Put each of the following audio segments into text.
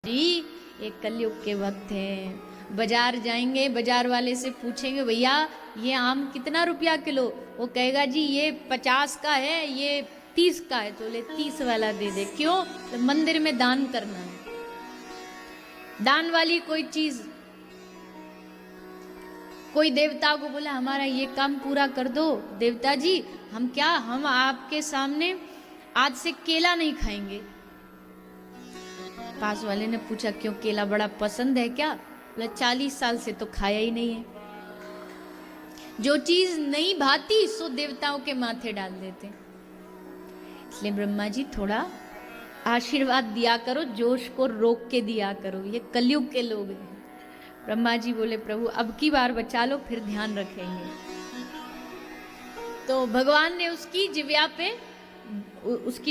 जी ये कलयुग के वक्त हैं, बाजार जाएंगे, बाजार वाले से पूछेंगे भैया ये आम कितना रुपया किलो, वो कहेगा जी ये 50 का है, ये 30 का है, तो ले 30 वाला दे दे। क्यों? तो मंदिर में दान करना है। दान वाली कोई चीज, कोई देवता को बोला हमारा ये काम पूरा कर दो, देवता जी हम आपके सामने आज से केला नहीं खाएंगे। पास वाले ने पूछा क्यों, केला बड़ा पसंद है क्या? बोला 40 साल से तो खाया ही नहीं है। जो चीज नहीं भाती सो देवताओं के माथे डाल देते। इसलिए ब्रह्मा जी थोड़ा आशीर्वाद दिया करो, जोश को रोक के दिया करो, ये कलयुग के लोग हैं। ब्रह्मा जी बोले प्रभु अब की बार बचा लो, फिर ध्यान रखेंगे। तो भगवान ने उसकी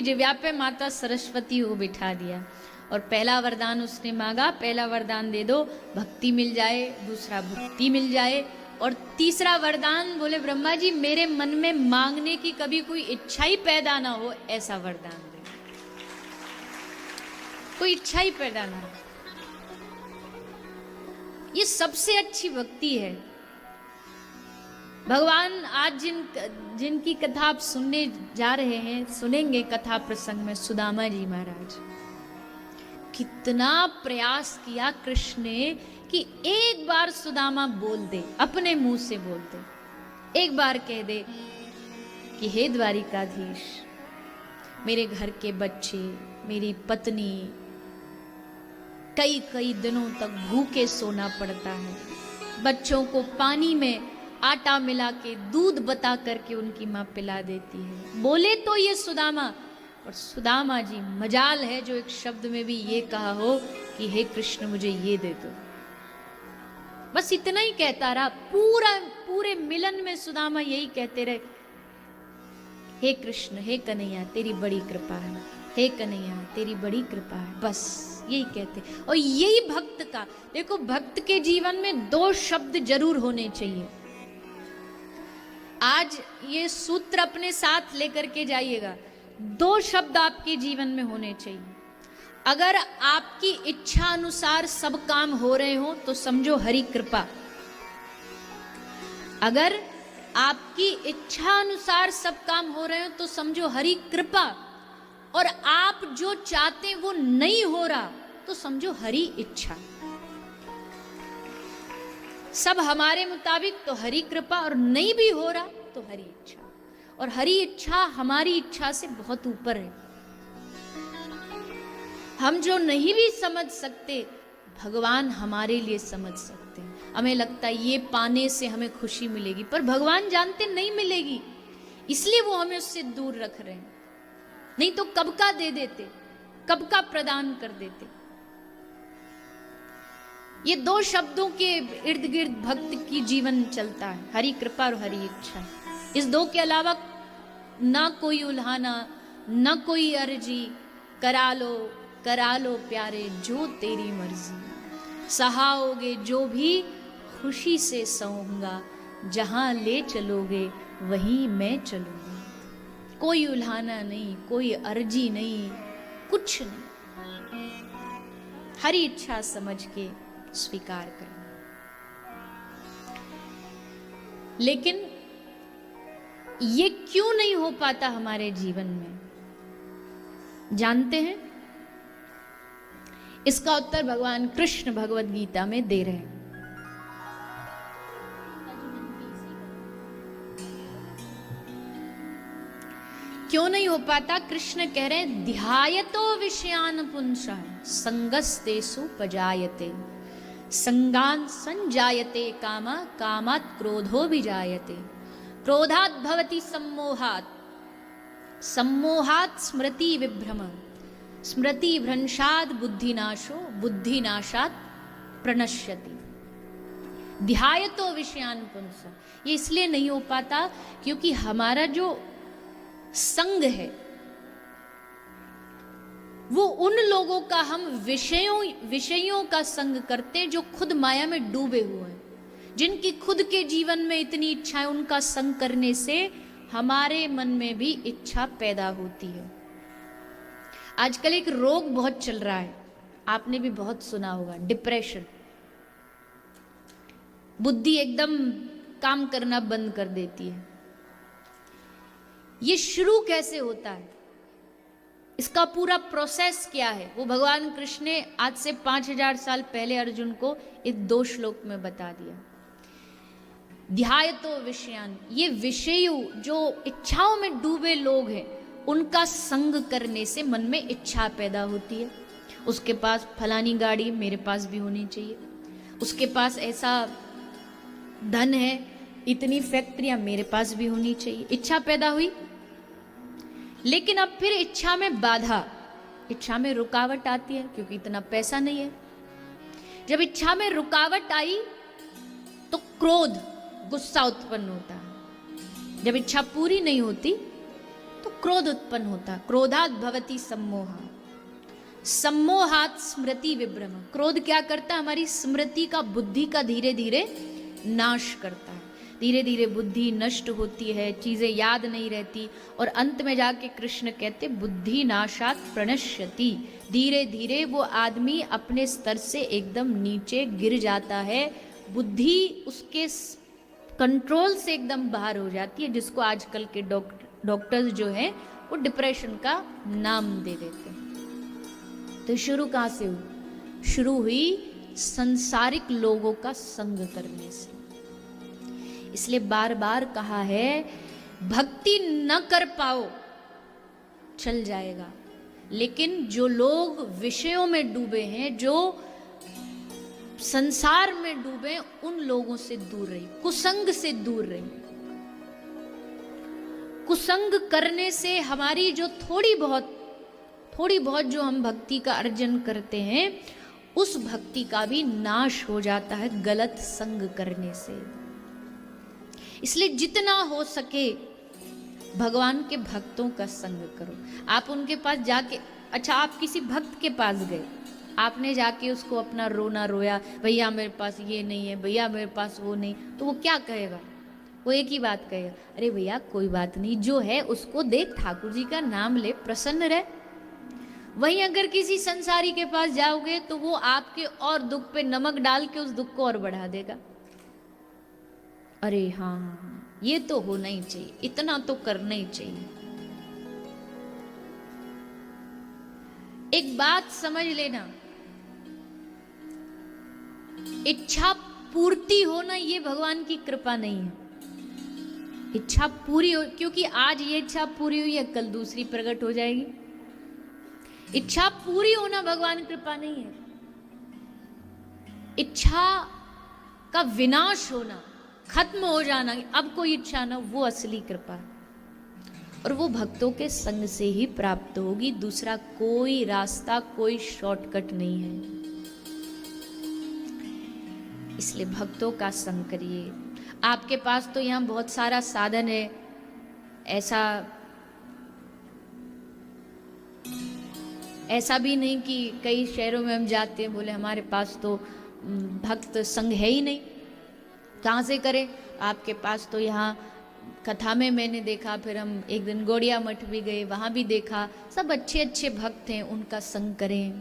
जिव्या पे माता सरस्वती को बिठा दिया और पहला वरदान उसने मांगा, पहला वरदान दे दो, भक्ति मिल जाए, दूसरा भक्ति मिल जाए, और तीसरा वरदान बोले ब्रह्मा जी मेरे मन में मांगने की कभी कोई इच्छा ही पैदा ना हो, ऐसा वरदान दे, कोई इच्छा ही पैदा ना हो। ये सबसे अच्छी भक्ति है। भगवान आज जिनकी कथा आप सुनने जा रहे हैं, सुनेंगे कथा प्रसंग में, सुदामा जी महाराज, कितना प्रयास किया कृष्ण ने कि एक बार सुदामा बोल दे, अपने मुंह से बोल दे, एक बार कह दे कि हे द्वारिकाधीश मेरे घर के बच्चे, मेरी पत्नी कई कई दिनों तक भूखे सोना पड़ता है, बच्चों को पानी में आटा मिला के दूध बता करके उनकी माँ पिला देती है। बोले तो ये सुदामा, और सुदामा जी मजाल है जो एक शब्द में भी ये कहा हो कि हे कृष्ण मुझे ये दे दो। बस इतना ही कहता रहा, पूरे मिलन में सुदामा यही कहते रहे, हे कृष्ण, हे कन्हैया तेरी बड़ी कृपा है, हे कन्हैया तेरी बड़ी कृपा है, बस यही कहते। और यही भक्त का, देखो भक्त के जीवन में 2 शब्द जरूर होने चाहिए। आज ये सूत्र अपने साथ लेकर के जाइएगा, 2 शब्द आपके जीवन में होने चाहिए। अगर आपकी इच्छा अनुसार सब काम हो रहे हो तो समझो हरि कृपा। अगर आपकी इच्छा अनुसार सब काम हो रहे हो तो समझो हरि कृपा, और आप जो चाहते हैं वो नहीं हो रहा तो समझो हरि इच्छा। सब हमारे मुताबिक तो हरि कृपा, और नहीं भी हो रहा तो हरि इच्छा, और हरि इच्छा हमारी इच्छा से बहुत ऊपर है। हम जो नहीं भी समझ सकते भगवान हमारे लिए समझ सकते हैं। हमें लगता है ये पाने से हमें खुशी मिलेगी, पर भगवान जानते नहीं मिलेगी, इसलिए वो हमें उससे दूर रख रहे हैं। नहीं तो कब का दे देते, कब का प्रदान कर देते। ये 2 शब्दों के इर्द गिर्द भक्त की जीवन चलता है, हरि कृपा और हरि इच्छा। इस 2 के अलावा ना कोई उल्हाना, ना कोई अर्जी, करा लो प्यारे जो तेरी मर्जी, सहाओगे जो भी खुशी से सहूंगा, जहां ले चलोगे वहीं मैं चलूंगा। कोई उल्हाना नहीं, कोई अर्जी नहीं, कुछ नहीं, हरि इच्छा समझ के स्वीकार करना। लेकिन ये क्यों नहीं हो पाता हमारे जीवन में, जानते हैं? इसका उत्तर भगवान कृष्ण भगवद गीता में दे रहे हैं। क्यों नहीं हो पाता? कृष्ण कह रहे हैं ध्यायतो विषयान पुंसः संगस्तेषु पजायते, संगान संजायते कामा, कामात् क्रोधो विजायते, क्रोधात् भवति सम्मोहात्, सम्मोहात् स्मृति विभ्रम, स्मृति भ्रंशात् बुद्धिनाशो, बुद्धिनाशात् प्रणश्यति। ध्यायतो विषयान पुंसः, ये इसलिए नहीं हो पाता क्योंकि हमारा जो संग है वो उन लोगों का, हम विषयों का संग करते हैं जो खुद माया में डूबे हुए हैं, जिनकी खुद के जीवन में इतनी इच्छा है। उनका संग करने से हमारे मन में भी इच्छा पैदा होती है। आजकल एक रोग बहुत चल रहा है, आपने भी बहुत सुना होगा, डिप्रेशन, बुद्धि एकदम काम करना बंद कर देती है। ये शुरू कैसे होता है, इसका पूरा प्रोसेस क्या है, वो भगवान कृष्ण ने आज से 5000 साल पहले अर्जुन को इस 2 श्लोक में बता दिया। ध्यायतो विषयान, ये विषयु जो इच्छाओं में डूबे लोग हैं, उनका संग करने से मन में इच्छा पैदा होती है। उसके पास फलानी गाड़ी मेरे पास भी होनी चाहिए, उसके पास ऐसा धन है, इतनी फैक्ट्रियां मेरे पास भी होनी चाहिए, इच्छा पैदा हुई। लेकिन अब फिर इच्छा में बाधा, इच्छा में रुकावट आती है, क्योंकि इतना पैसा नहीं है। जब इच्छा में रुकावट आई तो क्रोध, गुस्सा उत्पन्न होता है। जब इच्छा पूरी नहीं होती तो क्रोध उत्पन्न होता। क्रोधात भवति सम्मोह, सम्मोहात स्मृति विभ्रम। क्रोध क्या करता है, हमारी स्मृति का, बुद्धि का धीरे धीरे नाश करता है। धीरे धीरे बुद्धि नष्ट होती है, चीजें याद नहीं रहती, और अंत में जाके कृष्ण कहते बुद्धि नाशात प्रणश्यति। धीरे धीरे वो आदमी अपने स्तर से एकदम नीचे गिर जाता है, बुद्धि उसके कंट्रोल से एकदम बाहर हो जाती है, जिसको आजकल के डॉक्टर्स जो हैं वो डिप्रेशन का नाम दे देते हैं। तो शुरू कहाँ से हुई? शुरू हुई संसारिक लोगों का संग करने से। इसलिए बार बार कहा है, भक्ति न कर पाओ चल जाएगा, लेकिन जो लोग विषयों में डूबे हैं, जो संसार में डूबे, उन लोगों से दूर रही, कुसंग से दूर रही। कुसंग करने से हमारी जो थोड़ी बहुत जो हम भक्ति का अर्जन करते हैं, उस भक्ति का भी नाश हो जाता है गलत संग करने से। इसलिए जितना हो सके भगवान के भक्तों का संग करो। आप उनके पास जाके, अच्छा आप किसी भक्त के पास गए, आपने जाके उसको अपना रोना रोया, भैया मेरे पास ये नहीं है, भैया मेरे पास वो नहीं, तो वो क्या कहेगा? वो एक ही बात कहेगा, अरे भैया कोई बात नहीं, जो है उसको देख, ठाकुर जी का नाम ले, प्रसन्न रहे। वहीं अगर किसी संसारी के पास जाओगे तो वो आपके और दुख पे नमक डाल के उस दुख को और बढ़ा देगा। अरे हाँ, ये तो होना ही चाहिए, इतना तो करना ही चाहिए। एक बात समझ लेना, इच्छा पूर्ति होना ये भगवान की कृपा नहीं है। इच्छा पूरी हो, क्योंकि आज ये इच्छा पूरी हुई है, कल दूसरी प्रकट हो जाएगी। इच्छा पूरी होना भगवान की कृपा नहीं है। इच्छा का विनाश होना, खत्म हो जाना, अब कोई इच्छा ना, वो असली कृपा है, और वो भक्तों के संग से ही प्राप्त होगी। दूसरा कोई रास्ता, कोई शॉर्टकट नहीं है। इसलिए भक्तों का संग करिए। आपके पास तो यहाँ बहुत सारा साधन है, ऐसा भी नहीं कि कई शहरों में हम जाते हैं, बोले हमारे पास तो भक्त संग है ही नहीं, कहाँ से करें? आपके पास तो यहाँ कथा में मैंने देखा, फिर हम एक दिन गौड़िया मठ भी गए, वहाँ भी देखा, सब अच्छे अच्छे भक्त हैं, उनका संग करें।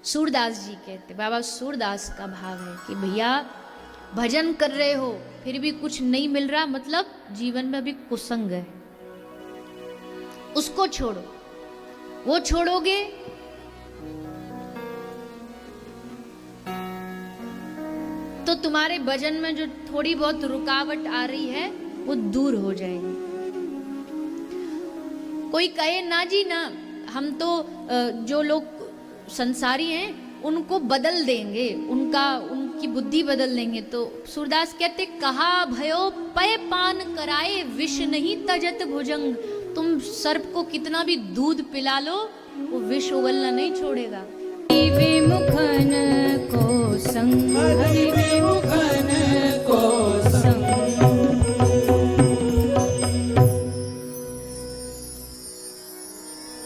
सूरदास जी कहते, बाबा सूरदास का भाव है कि भैया भजन कर रहे हो फिर भी कुछ नहीं मिल रहा, मतलब जीवन में अभी कुसंग है, उसको छोड़ो। वो छोड़ोगे तो तुम्हारे भजन में जो थोड़ी बहुत रुकावट आ रही है वो दूर हो जाएगी। कोई कहे ना जी ना, हम तो जो लोग संसारी हैं उनको बदल देंगे, उनकी बुद्धि बदल देंगे। तो सूरदास कहते, कहा भयो पय पान कराए, विष नहीं तजत भुजंग। तुम सर्प को कितना भी दूध पिला लो, वो विष उगलना नहीं छोड़ेगा। विमुखन को संग